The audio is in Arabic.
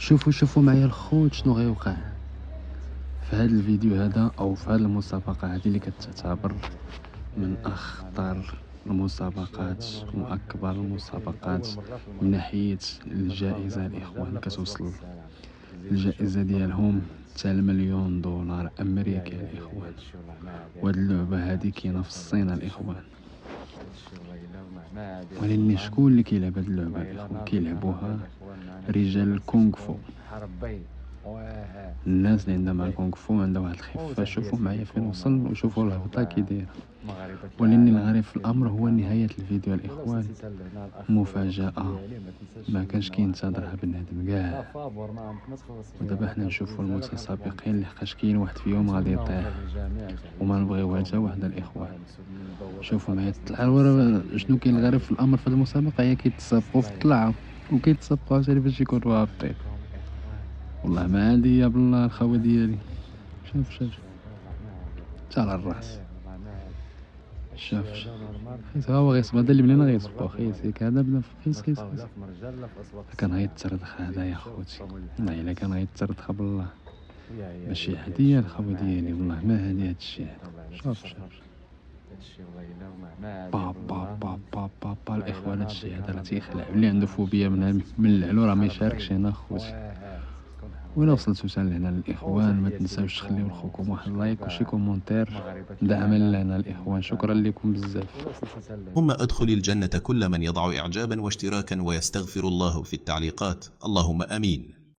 شوفوا معايا الخوت شنو غيوقع في هذا الفيديو هذا او في هذه المسابقه هذه اللي كتعتبر من اخطر المسابقات واكبر المسابقات من ناحيه الجائزه. الاخوان كتوصل الجائزه ديالهم حتى المليون دولار امريكي الاخوان. وهاد اللعبه هذه كاينه في الصين الاخوان، ولكن شكون اللي كيلعب هاد اللعبه الاخوان؟ كيلعبوها رجال الكونغ فو. الناس اللي عندها مع الكونغ فو عندها واحد الخفه. شوفوا معايا فين وصل وشوفوا الهبطه كي دايره. ولكن الغريب في الامر هو نهايه الفيديو الاخوان مفاجاه ما كانش كينتظرها بنادم كاع. ودابا حنا نشوفوا المتسابقين لحقاش كاين واحد فيهم غادي يطيح وما نبغيوها حتى واحده الاخوان. شوفوا معايا الطلعه. شنو كاين الغريب في الامر في هذه المسابقه هي كيتسابقوا في الطلعه وكيتسابقوا عشان باش يكونوا هابطين. والله ما عندي يا بالله الخوه ديالي. شوف حتى على الراس. شوف خيس هو غيصب هذا اللي بلينا غيصبو خيس هذا بدا خيس كان غيتردخ هذا يا خوتي. والله الا كان غيتردخ بالله ماشي هديه الخوه ديالي. والله ما هادي هاد الشيء هذا. شوف با با با با با با الاخوان هاد الشيء هذا راه تيخلع. اللي عنده فوبيا من العلو راه ما يشاركش هنا خوتي. ولا وصلتوا حتى لهنا الاخوان ما تنساوش تخليو لخوكم واحد لايك وشي كومونتير دعما لنا الاخوان. شكرا لكم بزاف. ثم ادخل الجنة كل من يضع إعجابا واشتراكا ويستغفر الله في التعليقات. اللهم آمين.